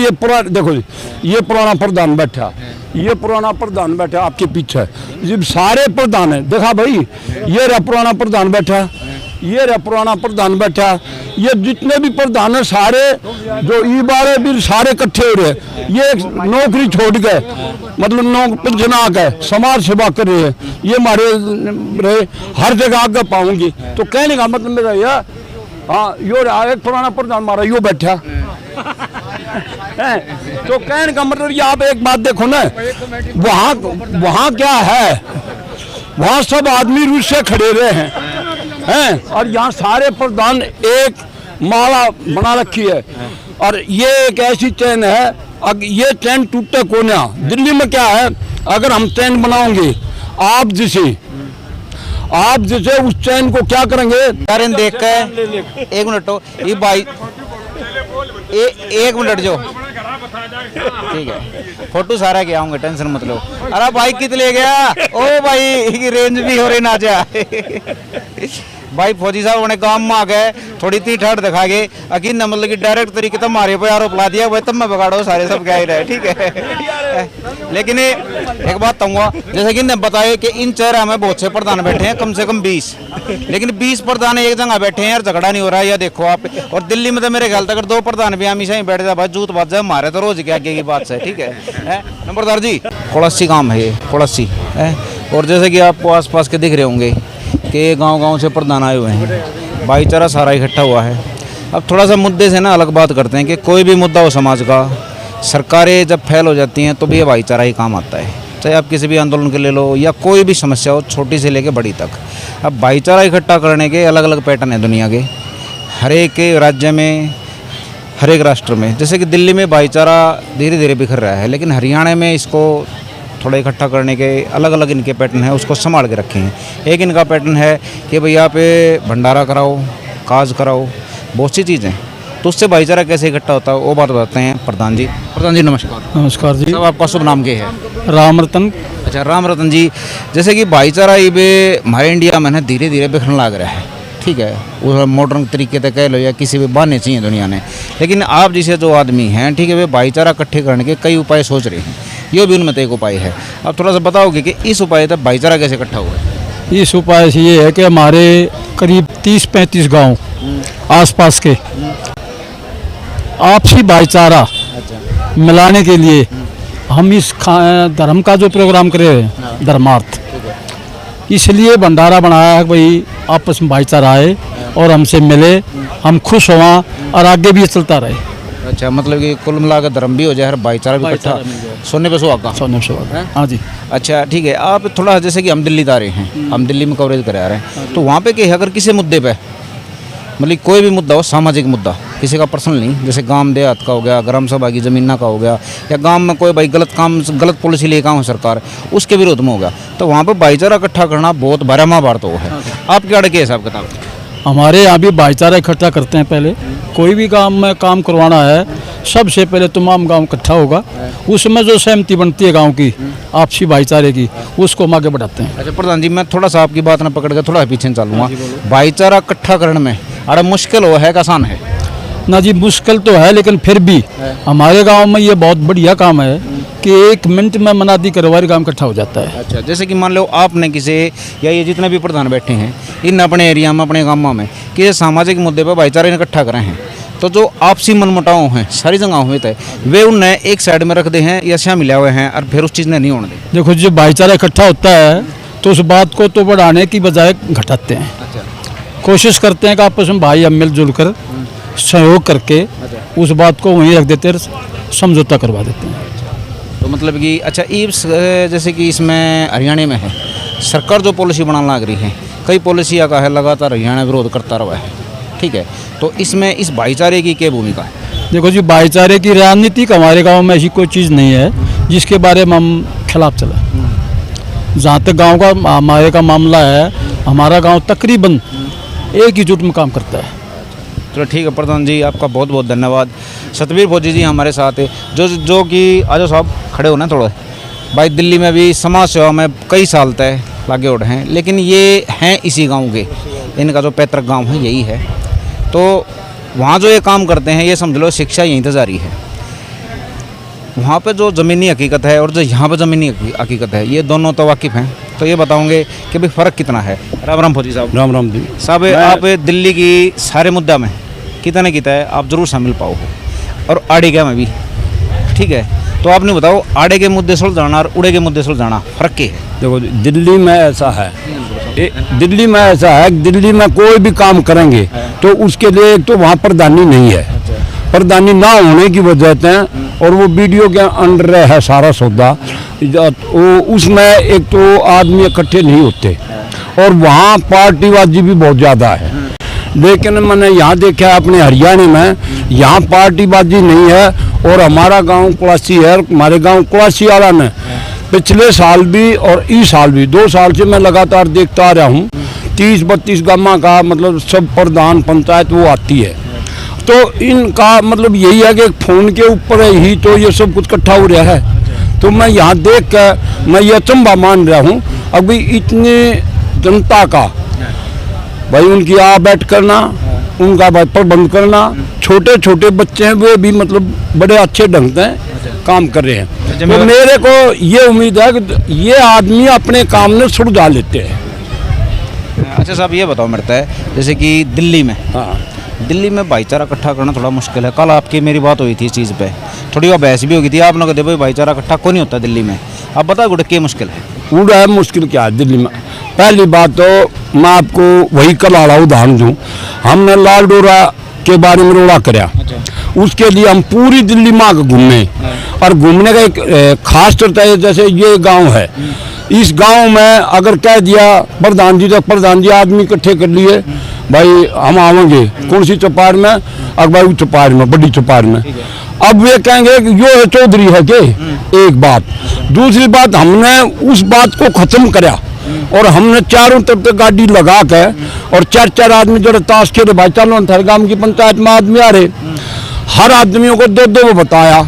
ये पुराना देखो जी, ये पुराना प्रधान बैठा, ये पुराना प्रधान बैठा आपके पीछे, ये सारे प्रधान है, देखा भाई, ये रहा पुराना प्रधान बैठा, ये रहा पुराना प्रधान बैठा, ये जितने भी प्रधान है सारे जो ई बारे भी सारे इकट्ठे हो रहे हैं। ये नौकरी छोड़ के मतलब पेंशना के समाज सेवा कर रहे हैं, ये हमारे रहे हर जगह आगे पाऊंगी। तो कहने का मतलब मेरा यह, हाँ यो एक पुराना प्रधान हमारा यो बैठा तो कहने का मतलब ये आप एक बात देखो ना, वहाँ क्या है, वहाँ सब आदमी रूस से खड़े रहे हैं और यहाँ सारे प्रधान एक माला बना रखी है। और ये एक ऐसी चैन है, अगर ये चैन टूटे को ना, दिल्ली में क्या है, अगर हम चैन बनाओगे आप जिसे उस चैन को क्या करेंगे, देख के एक मिनट तो ये भाई एक मिनट जो ठीक है, फोटो सारा के आऊंगे, टेंशन मत लो। अरे भाई कित ले गया, ओ भाई रेंज भी हो रही ना जा भाई फौजी साहब उन्हें गांव में आ गए, थोड़ी ती ठहर दिखा गए, अकीन न मतलब कि डायरेक्ट तरीके तो मारे पे आरोप ला दिया, वही तब मैं बगाड़ो सारे सब क्या ही रहे, ठीक है। लेकिन एक बात कहूँगा, जैसे कि ने बताया कि इन चेहरा में बहुत से प्रधान बैठे हैं, कम से कम 20, लेकिन 20 प्रधान एक जगह बैठे हैं यार, झगड़ा नहीं हो रहा है, या देखो आप। और दिल्ली में तो मेरे ख्याल तक 2 प्रधान भी हमेशा ही बैठ जाए, भाई जूत बात जाए मारे तो रोज क्या की बात है, ठीक है। नंबरदार जी कोड़सी काम है, ये कोड़सी है, और जैसे कि आपको आसपास के दिख रहे होंगे कि गांव-गांव से प्रधान आए हुए हैं, भाईचारा सारा इकट्ठा हुआ है। अब थोड़ा सा मुद्दे से ना अलग बात करते हैं कि कोई भी मुद्दा हो समाज का, सरकारें जब फैल हो जाती हैं तो भी ये भाईचारा ही काम आता है, चाहे आप किसी भी आंदोलन के ले लो या कोई भी समस्या हो, छोटी से लेके बड़ी तक। अब भाईचारा इकट्ठा करने के अलग अलग पैटर्न हैं दुनिया के, हर एक राज्य में, हर एक राष्ट्र में। जैसे कि दिल्ली में भाईचारा धीरे धीरे बिखर रहा है, लेकिन हरियाणा में इसको थोड़ा इकट्ठा करने के अलग अलग इनके पैटर्न है, उसको संभाल के रखे हैं। एक इनका पैटर्न है कि भाई यहाँ पे भंडारा कराओ, काज कराओ, बहुत सी चीज़ें, तो उससे भाईचारा कैसे इकट्ठा होता है वो बात बताते हैं प्रधान जी। प्रधान जी नमस्कार। नमस्कार जी। सब आपका शुभ नाम क्या है? राम रतन। अच्छा राम रतन जी, जैसे कि भाईचारा ये हमारे इंडिया में ना धीरे धीरे बिखरने लग रहा है, ठीक है, वो मॉडर्न तरीके से कह लो या किसी भी बहाने चाहिए दुनिया ने, लेकिन आप जैसे जो आदमी हैं, ठीक है, वे भाईचारा इकट्ठे करने के कई उपाय सोच रहे हैं, ये भी उनमें एक उपाय है। आप थोड़ा सा बताओगे कि इस उपाय तक भाईचारा कैसे इकट्ठा हुआ है? इस उपाय से ये है कि हमारे करीब 30-35 गांव आसपास के आपसी भाईचारा मिलाने के लिए हम इस धर्म का जो प्रोग्राम करे हैं, धर्मार्थ, इसलिए भंडारा बनाया है, भाई आपस में भाईचारा आए और हमसे मिले, हम खुश हुआ और आगे भी चलता रहे। अच्छा, मतलब कि कुल मिलाकर धर्म भी हो जाए, हर भाईचारा भी इकट्ठा, सोने पे सुहागा। सोने पे सुहागा, हाँ जी। अच्छा ठीक है, आप थोड़ा जैसे कि हम दिल्ली दारे हैं, हम दिल्ली में कवरेज करा रहे हैं, तो वहाँ पे कि अगर किसी मुद्दे पे मतलब कोई भी मुद्दा हो, सामाजिक मुद्दा, किसी का पर्सनल नहीं, जैसे गांव देहात का हो गया, ग्राम सभा की ज़मीन का हो गया, या गांव में कोई भाई गलत काम, गलत पॉलिसी लेकर हो सरकार, उसके विरोध में हो गया, तो वहाँ पर भाईचारा इकट्ठा करना बहुत बड़ा महाभारत है। आपके आड़े के हिसाब किताब? हमारे यहाँ भी भाईचारा इकट्ठा करते हैं। पहले कोई भी काम में काम करवाना है, सबसे पहले तमाम गांव इकट्ठा होगा, उसमें जो सहमति बनती है गांव की आपसी भाईचारे की, उसको हम आगे बढ़ाते हैं। अच्छा प्रधान जी, मैं थोड़ा सा आपकी बात ना पकड़ के थोड़ा पीछे चलूँगा, भाईचारा इकट्ठा करने में अरे मुश्किल हो है कि आसान है? ना जी, मुश्किल तो है, लेकिन फिर भी हमारे गांव में ये बहुत बढ़िया काम है कि 1 मिनट में मनादी करवारी काम इकट्ठा हो जाता है। अच्छा, जैसे कि मान लो आपने किसी या ये जितने भी प्रधान बैठे हैं इन अपने एरिया में, अपने गाँव में किसी सामाजिक मुद्दे पर भाईचारा इकट्ठा करे हैं, तो जो आपसी मनमुटाव हैं सारी जगह हुए थे, वे उन्हें एक साइड में रख दे हैं या शामिल हुए हैं और फिर उस चीज़ ने नहीं होने दे। देखो, जो भाईचारा इकट्ठा होता है तो उस बात को तो बढ़ाने की बजाय घटाते हैं। कोशिश करते हैं कि आपस में भाई हम मिलजुल कर सहयोग करके उस बात को वहीं रख देते हैं, समझौता करवा देते हैं। तो मतलब कि अच्छा, जैसे कि इसमें हरियाणा में है, सरकार जो पॉलिसी बनाने लग रही है, कई पॉलिसियाँ का है लगातार हरियाणा विरोध करता रहा है, ठीक है, तो इसमें इस भाईचारे की क्या भूमिका है? देखो जी, भाईचारे की राजनीति हमारे गांव में ऐसी कोई चीज़ नहीं है जिसके बारे में हम खिलाफ चला। जहाँ तक गांव का हमारे का मामला है, हमारा गांव तकरीबन एक ही जुट में काम करता है। चलो ठीक है प्रधान जी, आपका बहुत बहुत धन्यवाद। सतबीर फौजी जी हमारे साथ है, जो कि आजो साहब खड़े होना थोड़ा भाई, दिल्ली में भी समाज सेवा में कई साल तक लागे उड़े हैं, लेकिन ये हैं इसी गांव के, इनका जो पैतृक गांव है यही है, तो वहाँ जो ये काम करते हैं, ये समझ लो शिक्षा यहीं तो जारी है। वहाँ पे जो ज़मीनी हकीकत है और जो यहाँ पे ज़मीनी हकीकत है, ये दोनों तो वाकिफ़ हैं, तो ये बताओगे कि भाई फ़र्क कितना है। राम राम फौजी साहब। राम राम जी साहब आप दिल्ली की सारे मुद्दा में कितना किता है आप ज़रूर शामिल पाओ हो, और आड़े क्या में भी, ठीक है। तो आपने बताओ आड़े के मुद्दे सुलझाना और उड़े के मुद्दे सुलझाना फ़र्क क्या है। देखो दिल्ली में ऐसा है, दिल्ली में ऐसा है, दिल्ली में कोई भी काम करेंगे तो उसके लिए एक तो वहाँ प्रधानी नहीं है, प्रधानी ना होने की वजह से, और वो वीडियो के अंडर है सारा सौदा, वो उसमें एक तो आदमी इकट्ठे नहीं होते, और वहाँ पार्टीबाजी भी बहुत ज़्यादा है। लेकिन मैंने यहाँ देखा है अपने हरियाणा में, यहाँ पार्टीबाजी नहीं है, और हमारा गांव कुलासी है, हमारे गांव कुलासी वाला ने पिछले साल भी और इस साल भी 2 साल से मैं लगातार देखता आ रहा हूँ, 30-32 गाँव का मतलब सब प्रधान पंचायत वो आती है। तो इनका मतलब यही है कि फ़ोन के ऊपर ही तो ये सब कुछ इकट्ठा हो रहा है। तो मैं यहाँ देख कर मैं ये अचंभा मान रहा हूँ, अभी इतनी जनता का भाई उनकी आ बैठ करना, उनका भाई प्रबंध करना, छोटे छोटे बच्चे हैं वे भी मतलब बड़े अच्छे ढंग से काम कर रहे हैं। तो मेरे को ये उम्मीद है कि ये आदमी अपने काम में सुलझा लेते हैं। अच्छा साहब ये बताओ मेरे है, जैसे कि दिल्ली में, हाँ दिल्ली में भाईचारा इकट्ठा करना थोड़ा मुश्किल है। कल आपकी मेरी बात हुई थी इस चीज़ पे, थोड़ी वह बहस भी हो गई थी, आपने कहते भाई भाईचारा इकट्ठा क्यों नहीं होता दिल्ली में। अब बताओ गुड़ क्या मुश्किल है। उड़ा है मुश्किल क्या है दिल्ली में। पहली बात तो मैं आपको वही कल आड़ा उदाहरण दूँ, हमने लाल डोरा के बारे में रोड़ा कराया, उसके लिए हम पूरी दिल्ली माँ को घूमे, और घूमने का एक खास तरता है, जैसे ये गांव है, इस गांव में अगर कह दिया प्रधान जी, तो प्रधान जी आदमी इकट्ठे कर लिए, भाई हम आवेंगे कौन सी चौपार में, अखबार चौपार में, बड़ी चौपार में। अब वे कहेंगे कि यो है चौधरी है के, एक बात। दूसरी बात, हमने उस बात को खत्म कराया, और हमने चारों तरफ से गाड़ी लगा के, और 4-4 आदमी जो ताश खेले, भाई चलो गांव की पंचायत में आदमी आ रहे, हर आदमियों को 2-2 बताया,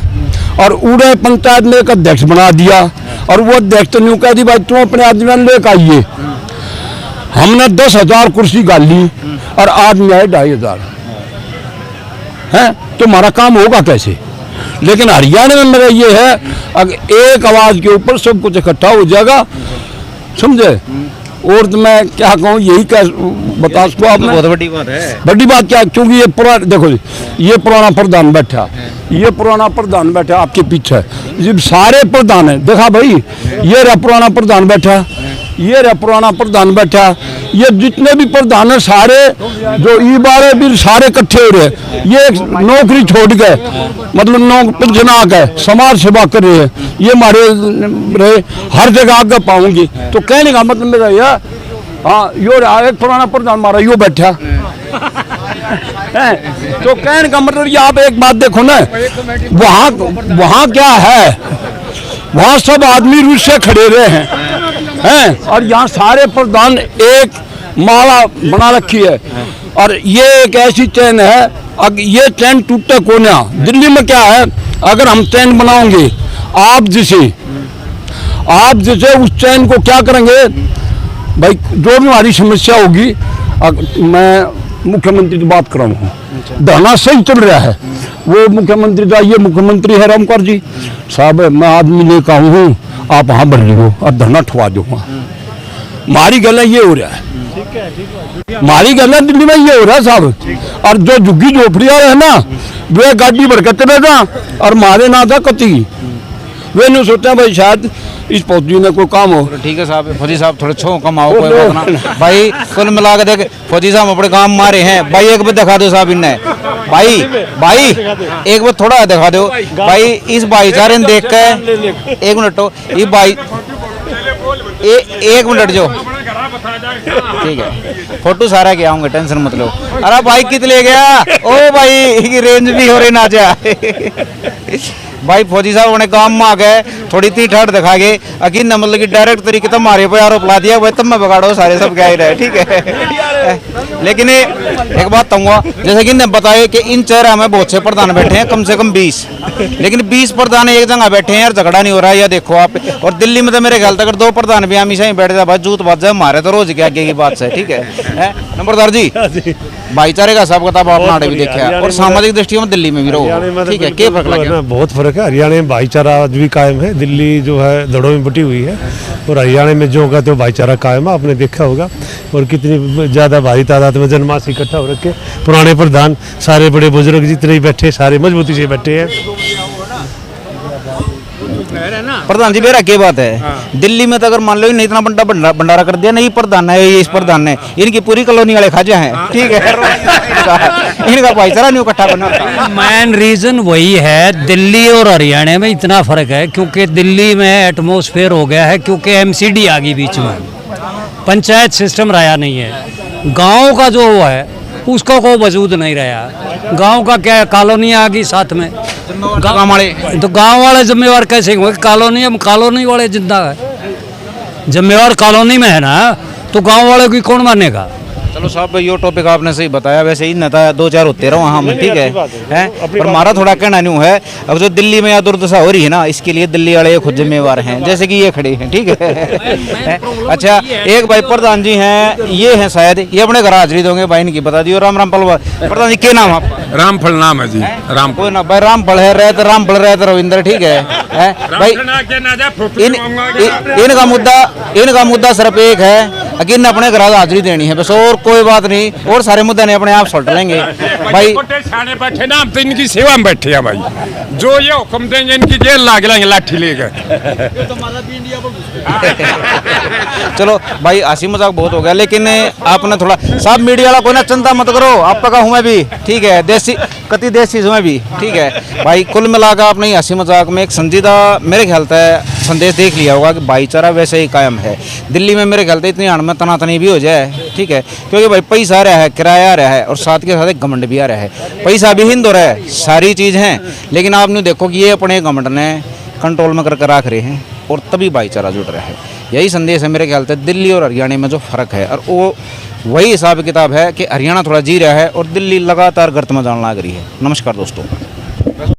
और उड़े पंचायत में एक अध्यक्ष बना दिया, और वो अध्यक्ष तो न्यू कह दी भाई तुम अपने आदमी लेकर आइए। हमने 10,000 कुर्सी गाली, और आदमी आए 2,500 हैं, तो हमारा काम होगा कैसे। लेकिन हरियाणा में मेरा ये है, अगर एक आवाज के ऊपर सब कुछ इकट्ठा हो जाएगा, समझे। और तो मैं क्या कहूँ, यही क्या बता सकूँ आपने। बहुत बड़ी बात है। बड़ी बात क्या, क्योंकि ये पुराना, देखो ये पुराना प्रधान बैठा, ये पुराना प्रधान बैठा आपके पीछे, जब सारे प्रधान है, देखा भाई ये रहा पुराना प्रधान बैठा, ये रहा पुराना प्रधान बैठा, ये जितने भी प्रधान है सारे जो ई बारे भी सारे इकट्ठे हो रहे, ये नौकरी छोड़ के मतलब पेंशन आ गए समाज सेवा कर रहे हैं, ये हमारे रहे हर जगह आगे पाऊंगी। तो कहने का मतलब मेरा यह, हाँ यो एक पुराना प्रधान हमारा यो बैठा तो कहने का मतलब ये, आप एक बात देखो ना, वहाँ क्या है, वहाँ सब आदमी रूस से खड़े रहे हैं, और यहाँ सारे प्रधान एक माला बना रखी है, और ये एक ऐसी चैन है, अगर ये चैन टूटे को ना। दिल्ली में क्या है, अगर हम चैन बनाओगे आप जैसे उस चैन को क्या करेंगे भाई, जो भी हमारी समस्या होगी, मैं मुख्यमंत्री की बात कर रहा हूँ, धरना सही चल रहा है, वो मुख्यमंत्री का, ये मुख्यमंत्री है रामकर जी साहब, मैं आदमी लेकर हूँ, आप वहाँ बढ़ लो और धरना ठुआ दो। हमारी गल ये हो रहा है, हमारी गल दिल्ली में ये हो रहा है साहब। और जो झुग्गी झोपड़ी वाले है ना, वे गाड़ी भर के चले जा, और मारे ना था कति, वे नहीं सोचा भाई शायद इस फौजी ने कोई काम हो। ठीक है साहब, फौजी साहब थोड़े छो कम आओ, कोई बात ना भाई, कुल मिला के देख फौजी साहब अपने काम मारे हैं भाई। एक बार दिखा दो साहब इन्हें, भाई एक बार थोड़ा दिखा दो भाई, इस भाईचारे ने देख के, एक मिनट तो ये भाई, एक मिनट जो, ठीक है फोटो सारा के आऊंगे, टेंशन मत लो। अरे भाई कित ले गया, ओ भाई रेंज भी हो रही ना जा भाई। फौजी साहब उन्हें काम में आ गए, थोड़ी ती ठहर दिखा गए, अकीन न मतलब कि डायरेक्ट तरीके तो मारे पे आरोप ला दिया भाई, तब मैं बगाड़ो सारे सब कह ही रहे, ठीक है। लेकिन एक बात कहूँगा, जैसे कि ने बताया कि इन चेहरा में बहुत से प्रधान बैठे हैं, कम से कम 20, लेकिन 20 प्रधान एक जगह बैठे हैं यार, झगड़ा नहीं हो रहा है। या देखो आप, और दिल्ली में तो मेरे ख्याल तक अगर 2 प्रधान भी हमेशा ही बैठ जाए भाई, जूत बात जाए मारे तो रोज के आगे की बात है। ठीक है नंबरदार जी, भाईचारे का हिसाब किताब आपने भी देखा है, और सामाजिक दृष्टि में दिल्ली में भी रहो, ठीक है, क्या फर्क लगा? बहुत फर्क है। हरियाणा में भाईचारा आज भी कायम है, दिल्ली जो है धड़ों में बटी हुई है, और हरियाणा में जो होगा तो भाईचारा कायम है, आपने देखा होगा। और कितनी ज़्यादा भारी तादाद में जनमास इकट्ठा हो रखे, पुराने प्रधान सारे बड़े बुजुर्ग जितने ही बैठे सारे मजबूती से बैठे हैं। प्रधान जी मेरा क्या बात है, दिल्ली में तो अगर मान लो इन्हें इतना बड़ा भंडारा कर दिया, नहीं प्रधान है ये, इस प्रधान ने, इनकी पूरी कॉलोनी वाले खाजा हैं, ठीक है, इनका भाईचारा नहीं इकट्ठा करना। मेन रीजन वही है, दिल्ली और हरियाणा में इतना फर्क है क्योंकि दिल्ली में एटमॉस्फेयर हो गया है, क्योंकि एमसीडी आ गई बीच में, पंचायत सिस्टम रहा नहीं है, गांव का जो हुआ है उसका कोई वजूद नहीं रहा। गांव का क्या है, कॉलोनी आ गई साथ में, गाँव वाले तो गांव वाले जिम्मेवार कैसे होंगे? कॉलोनी वाले जिंदा है, जिम्मेवार कॉलोनी में है ना, तो गांव वाले की कौन मानेगा? चलो साहब ये टॉपिक आपने सही बताया, वैसे ही नेता 2-4 होते रहो वहाँ में, ठीक है पर हमारा थोड़ा कहना नहीं है, अब जो दिल्ली में या दुर्दशा हो रही है ना, इसके लिए दिल्ली वाले खुद जिम्मेवार हैं, जैसे कि ये खड़े हैं, ठीक है अच्छा एक भाई प्रधान जी हैं, ये हैं शायद, ये अपने घर हाजिरी दोगे भाई, इनकी बता दियो। राम राम पलवा प्रधान जी, क्या नाम आपका? रामफल नाम है जी, राम कोई ना भाई, रामफल है रहते, रामफल रहते रविंद्र, ठीक है भाई। इनका मुद्दा सिर्फ एक है कि इन्हें अपने घर हाजिरी देनी है बस, और कोई बात नहीं, और सारे मुद्दे ने अपने आप सल्ट लेंगे भाई। थाने बैठे ना, हम तो इनकी सेवा में बैठे हैं भाई, जो ये हुक्म देंगे इनकी जेल लाग लेंगे लाठी लेकर। चलो भाई हंसी मजाक बहुत हो गया, लेकिन आपने थोड़ा साहब मीडिया वाला कोई ना चिंता मत करो, आपका का हूँ मैं भी, ठीक है, देसी कति देसी में भी, ठीक है भाई। कुल मिलाकर आपने हंसी मजाक में एक संजीदा मेरे ख्याल से संदेश देख लिया होगा कि भाईचारा वैसे ही कायम है। दिल्ली में मेरे ख्याल से इतनी हण में तनातनी भी हो जाए, ठीक है, क्योंकि भाई पैसा आ रहा है, किराया आ रहा है, और साथ के साथ एक घमंड भी आ रहा है। पैसा भी हिंद हो रहा है, सारी चीज़ हैं, लेकिन आपने देखो कि ये अपने घमंड ने कंट्रोल में करके रख रहे हैं, और तभी भाईचारा जुड़ रहा है। यही संदेश है मेरे ख्याल से दिल्ली और हरियाणा में जो फ़र्क है, और वो वही हिसाब किताब है कि हरियाणा थोड़ा जी रहा है और दिल्ली लगातार गर्त में जाने लग रही है। नमस्कार दोस्तों।